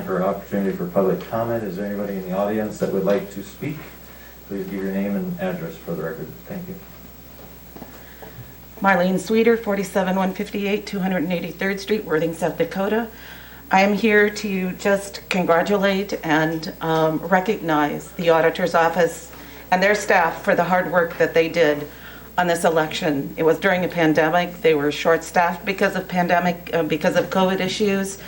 for an opportunity for public comment. Is there anybody in the audience that would like to speak? Please give your name and address for the record. Thank you. Marlene Sweeter, 47158 283rd Street, Worthing, South Dakota. I am here to just congratulate and recognize the Auditor's Office and their staff for the hard work that they did on this election. It was during a pandemic. They were short-staffed because of because of COVID issues.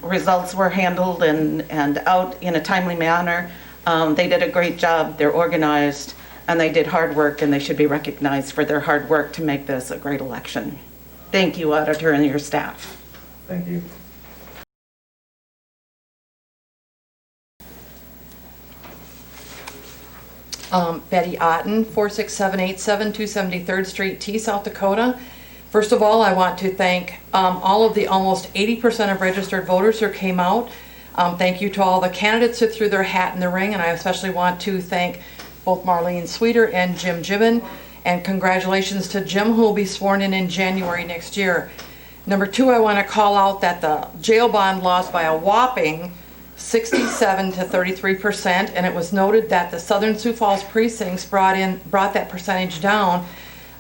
Results were handled and out in a timely manner. They did a great job. They're organized and they did hard work, and they should be recognized for their hard work to make this a great election. Thank you, Auditor, and your staff. Thank you. Betty Otten, 46787 273rd Street, T, South Dakota. First of all, I want to thank all of the almost 80% of registered voters who came out. Thank you to all the candidates who threw their hat in the ring, and I especially want to thank both Marlene Sweeter and Jim Gibbon, and congratulations to Jim, who will be sworn in January next year. Number two, I want to call out that the jail bond lost by a whopping 67 to 33%, and it was noted that the Southern Sioux Falls precincts brought that percentage down,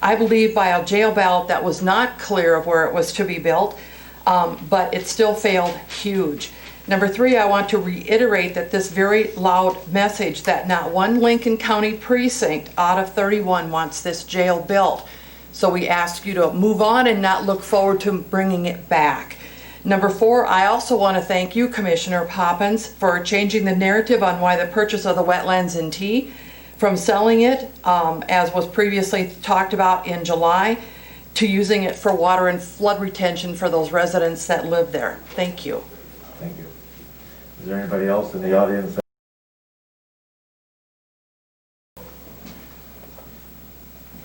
I believe, by a jail ballot that was not clear of where it was to be built, but it still failed huge. Number three, I want to reiterate that this very loud message that not one Lincoln County precinct out of 31 wants this jail built. So we ask you to move on and not look forward to bringing it back. Number four, I also want to thank you, Commissioner Poppens, for changing the narrative on why the purchase of the wetlands in T, from selling it, as was previously talked about in July, to using it for water and flood retention for those residents that live there. Thank you. Thank you. Is there anybody else in the audience?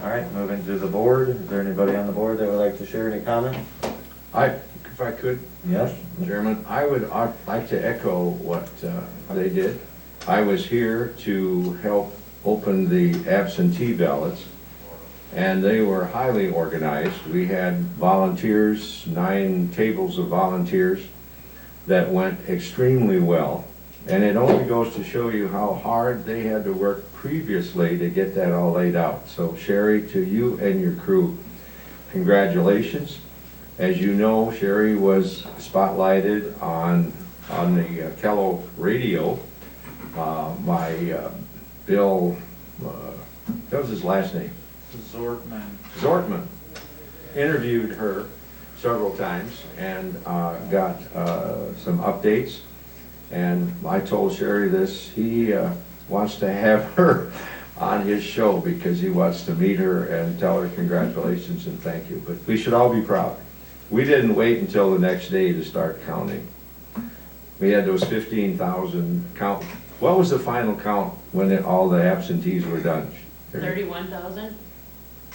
All right, moving to the board. Is there anybody on the board that would like to share any comment? If I could, Yes. Chairman, I'd like to echo what they did. I was here to help open the absentee ballots, and they were highly organized. We had volunteers, 9 tables of volunteers that went extremely well. And it only goes to show you how hard they had to work previously to get that all laid out. So Sherry, to you and your crew, congratulations. As you know, Sherry was spotlighted on the Kello radio by Bill, that was his last name? Zortman. Interviewed her several times and got some updates. And I told Sherry this, he wants to have her on his show because he wants to meet her and tell her congratulations and thank you. But we should all be proud. We didn't wait until the next day to start counting. We had those 15,000 count. What was the final count when all the absentees were done? 31,000?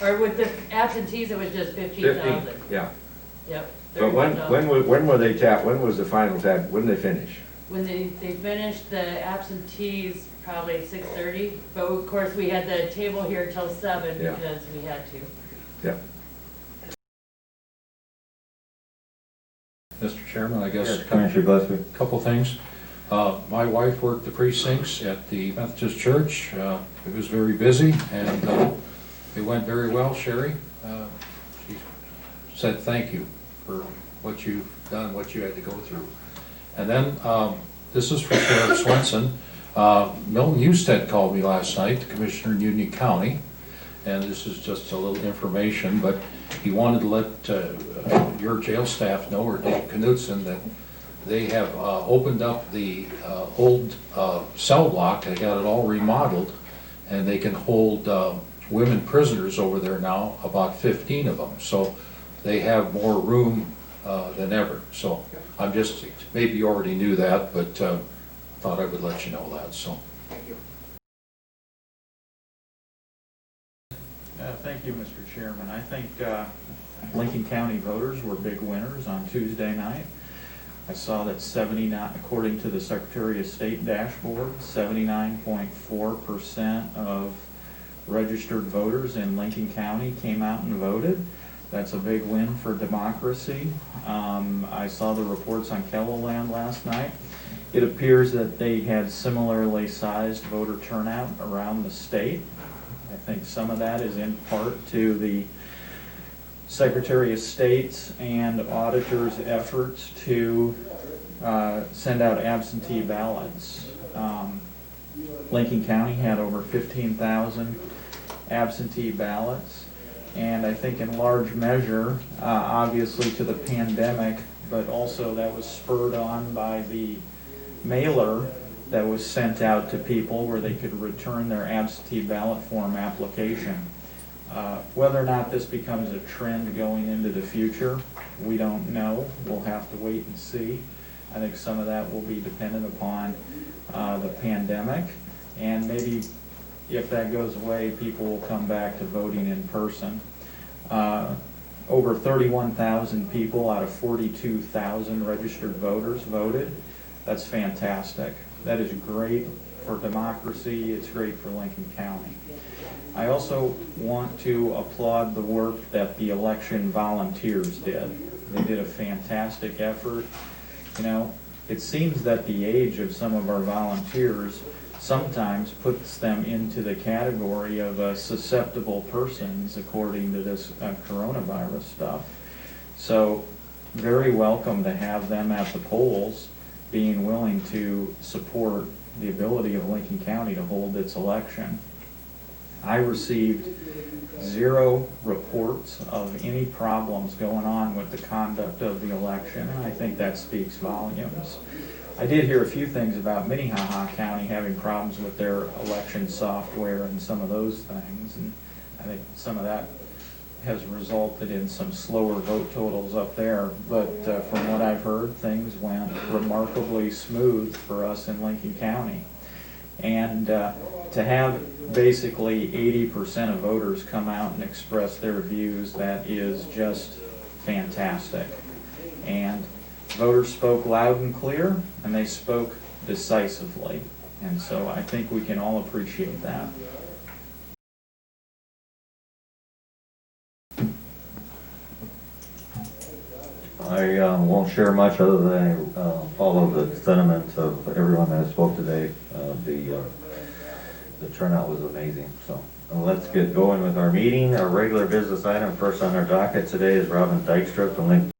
Or with the absentees, it was just 15,000? 15, yeah. Yep. But when were they tapped? When was the final tap? When did they finish? When they finished the absentees, probably 6:30, but of course we had the table here till 7 Yeah. because we had to. Yeah. Mr. Chairman, I guess Yes, Commissioner Gillespie. a couple things. My wife worked the precincts at the Methodist Church. It was very busy, and it went very well. Sherry, she said thank you for what you've done, what you had to go through. And then this is for Sheriff Swenson. Milton Husted called me last night, the Commissioner in Union County, and this is just a little information, but he wanted to let your jail staff know, or Dave Knudsen, that they have opened up the old cell block. They got it all remodeled, and they can hold women prisoners over there now, about 15 of them. So they have more room than ever. So I'm just, maybe you already knew that, but thought I would let you know that. So thank you. Thank you, Mr. Chairman. I think Lincoln County voters were big winners on Tuesday night. I saw that 79, according to the Secretary of State dashboard, 79.4% of registered voters in Lincoln County came out and voted. That's a big win for democracy. I saw the reports on Kelloland last night. It appears that they had similarly sized voter turnout around the state. I think some of that is in part to the Secretary of State's and Auditor's efforts to send out absentee ballots. Lincoln County had over 15,000 absentee ballots, and I think in large measure, obviously to the pandemic, but also that was spurred on by the mailer that was sent out to people where they could return their absentee ballot form application. Whether or not this becomes a trend going into the future, we don't know. We'll have to wait and see. I think some of that will be dependent upon the pandemic, and maybe if that goes away, people will come back to voting in person. Over 31,000 people out of 42,000 registered voters voted. That's fantastic. That is great for democracy. It's great for Lincoln County. I also want to applaud the work that the election volunteers did. They did a fantastic effort. You know, it seems that the age of some of our volunteers sometimes puts them into the category of susceptible persons according to this coronavirus stuff. So very welcome to have them at the polls being willing to support the ability of Lincoln County to hold its election. I received 0 reports of any problems going on with the conduct of the election, and I think that speaks volumes. I did hear a few things about Minnehaha County having problems with their election software and some of those things, and I think some of that has resulted in some slower vote totals up there. But from what I've heard, things went remarkably smooth for us in Lincoln County. And to have basically 80% of voters come out and express their views, that is just fantastic. And voters spoke loud and clear, and they spoke decisively. And so I think we can all appreciate that. I won't share much other than follow the sentiments of everyone that spoke today. The turnout was amazing. So let's get going with our meeting. Our regular business item first on our docket today is Robin Dykstra from Lincoln